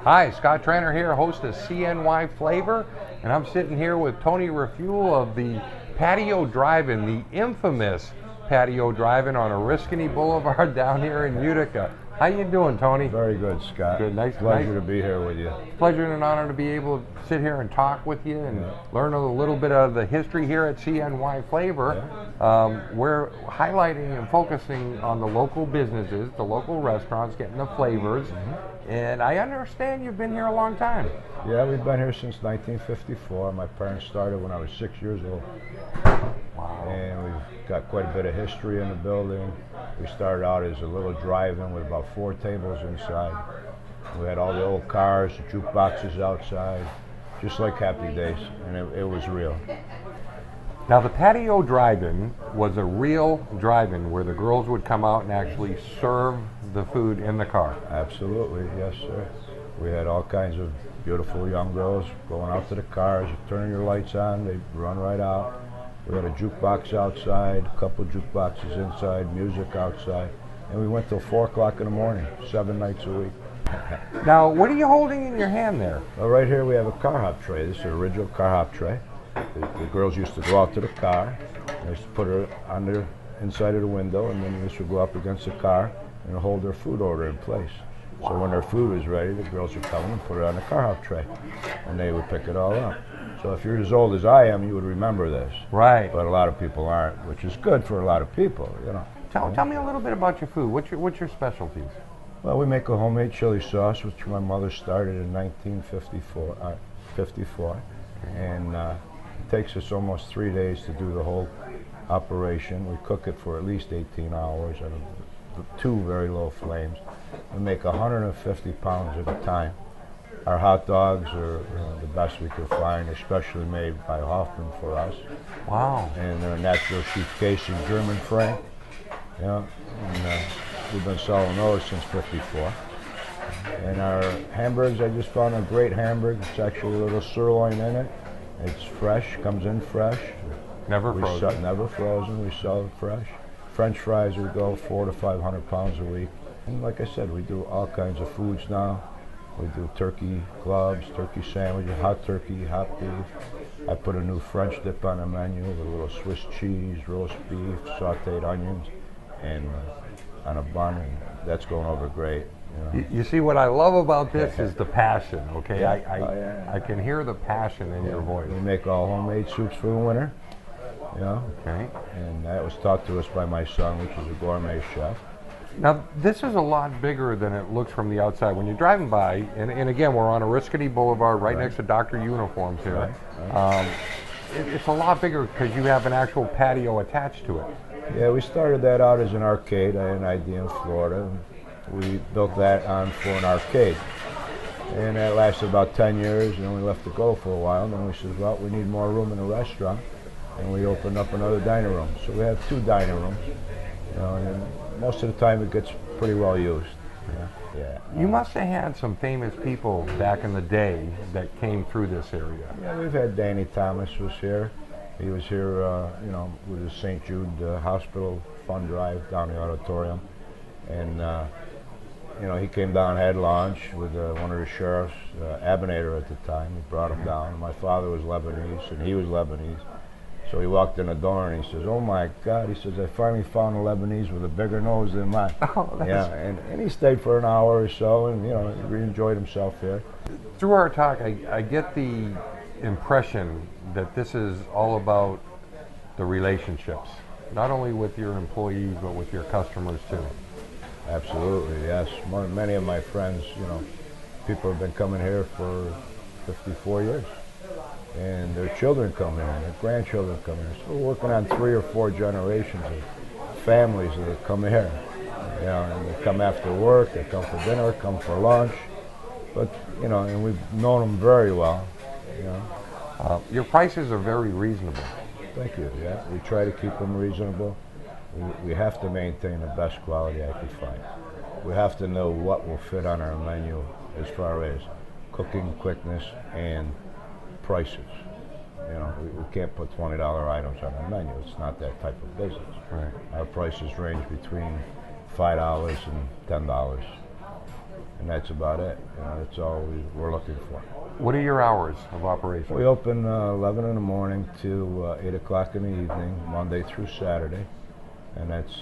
Hi, Scott Trainer here, host of CNY Flavor, and I'm sitting here with Tony Refuel of the Patio Drive-In, the infamous Patio Drive-In on Oriskany Boulevard down here in Utica. How you doing, Tony? Very good, Scott. Good, nice. Pleasure to be here with you. Pleasure and an honor to be able to sit here and talk with you and learn a little bit of the history here at CNY Flavor. We're highlighting and focusing on the local businesses, the local restaurants, getting the flavors. And I understand you've been here a long time. Yeah, we've been here since 1954. My parents started when I was 6 years old. Wow. And we've got quite a bit of history in the building. We started out as a little drive-in with about 4 tables inside. We had all the old cars, the jukeboxes outside, just like Happy Days, and it was real. Now, the Patio Drive-In was a real drive-in where the girls would come out and actually serve the food in the car. Absolutely, yes, sir. We had all kinds of beautiful young girls going out to the cars, you turn your lights on, they run right out. We had a jukebox outside, a couple jukeboxes inside, music outside, and we went till 4 o'clock in the morning, 7 nights a week. Now, what are you holding in your hand there? Well, right here we have a car hop tray. This is an original car hop tray. The girls used to go out to the car, they used to put her on the inside of the window, and then this would go up against the car and hold their food order in place. So when their food was ready, the girls would come and put it on the car hop tray, and they would pick it all up. So if you're as old as I am, you would remember this. Right. But a lot of people aren't, which is good for a lot of people, you know. Tell me a little bit about your food. What's your specialties? Well, we make a homemade chili sauce, which my mother started in 1954, and it takes us almost 3 days to do the whole operation. We cook it for at least 18 hours on 2 very low flames. We make 150 pounds at a time. Our hot dogs are the best we could find, especially made by Hoffman for us. Wow. And they're natural sheep casing German Frank. Yeah, and we've been selling those since '54. And our hamburgers, I just found a great hamburger. It's actually a little sirloin in it. It's fresh, comes in fresh. Never frozen. Never frozen, we sell it fresh. French fries, we go 400 to 500 pounds a week. And like I said, we do all kinds of foods now. We do turkey clubs, turkey sandwiches, hot turkey, hot beef. I put a new French dip on the menu with a little Swiss cheese, roast beef, sauteed onions, and on a bun, and that's going over great. You know. You see, what I love about this is the passion, okay? I can hear the passion in your voice. We make all homemade soups for the winter, you know? Okay. And that was taught to us by my son, which is a gourmet chef. Now, this is a lot bigger than it looks from the outside. When you're driving by, and again, we're on Oriskany Boulevard, right next to Dr. Uniforms here. It's a lot bigger because you have an actual patio attached to it. Yeah, we started that out as an arcade. I had an idea in Florida. We built that on for an arcade. And that lasted about 10 years, and then we left it go for a while. And then we said, well, we need more room in the restaurant. And we opened up another dining room. So we have 2 dining rooms. You know, and most of the time it gets pretty well used. Yeah. You must have had some famous people back in the day that came through this area. Yeah, we've had Danny Thomas was here. He was here, you know, with the St. Jude Hospital Fund Drive down the auditorium. And, you know, he came down, had lunch with one of the sheriffs, Abinator at the time. He brought him down. My father was Lebanese, and he was Lebanese. So he walked in the door and he says, "Oh my God," he says, "I finally found a Lebanese with a bigger nose than mine." Oh, yeah, and he stayed for an hour or so, and you know, he really enjoyed himself here. Through our talk, I get the impression that this is all about the relationships, not only with your employees, but with your customers too. Absolutely, yes. Many of my friends, you know, people have been coming here for 54 years. And their children come in, their grandchildren come in. So we're working on 3 or 4 generations of families that come here. You know, and they come after work, they come for dinner, come for lunch. But, you know, and we've known them very well, you know. Your prices are very reasonable. Thank you, yeah. We try to keep them reasonable. We have to maintain the best quality I could find. We have to know what will fit on our menu as far as cooking quickness and prices. You know, we can't put $20 items on our menu. It's not that type of business. Right. Our prices range between $5 and $10. and that's about it. That's all we're looking for. What are your hours of operation? We open 11 in the morning to 8 o'clock in the evening, Monday through Saturday, and that's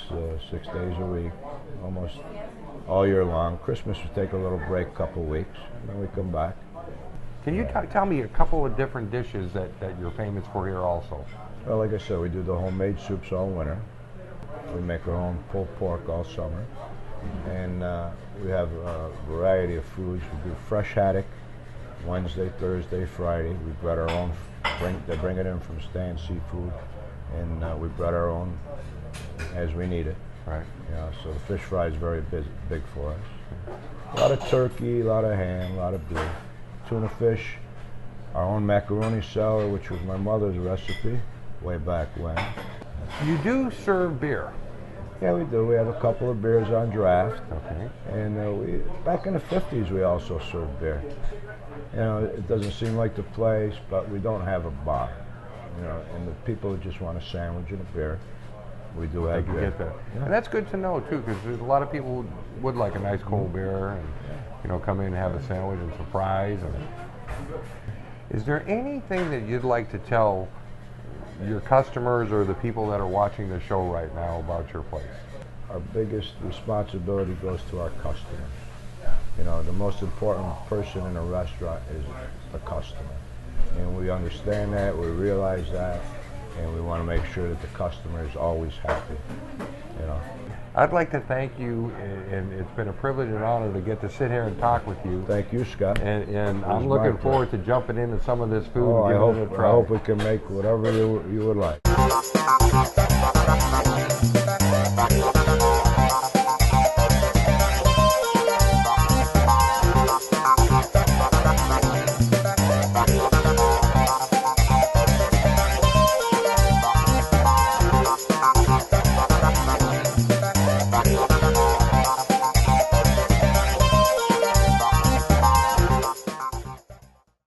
6 days a week, almost all year long. Christmas we take a little break, a couple weeks, and then we come back. Can you tell me a couple of different dishes that you're famous for here also? Well, like I said, we do the homemade soups all winter. We make our own pulled pork all summer, and we have a variety of foods. We do fresh haddock Wednesday, Thursday, Friday. We bred our own. They bring it in from Stan Seafood, and we bred our own as we need it. Right. So the fish fry is very big for us. A lot of turkey, a lot of ham, a lot of beef. Tuna fish, our own macaroni salad, which was my mother's recipe way back when. You do serve beer. Yeah, we do. We have a couple of beers on draft. Okay. And back in the 50s, we also served beer. It doesn't seem like the place, but we don't have a bar. And the people that just want a sandwich and a beer, we do have beer. Get that. Yeah. And that's good to know too, because a lot of people would like a nice cold beer and come in and have a sandwich and some fries. Is there anything that you'd like to tell your customers or the people that are watching the show right now about your place? Our biggest responsibility goes to our customers. The most important person in a restaurant is the customer. And we understand that, we realize that, and we want to make sure that the customer is always happy. I'd like to thank you, and it's been a privilege and honor to get to sit here and talk with you. Thank you, Scott. And I'm looking forward to jumping into some of this food and I giving it a try. hope we can make whatever you would like.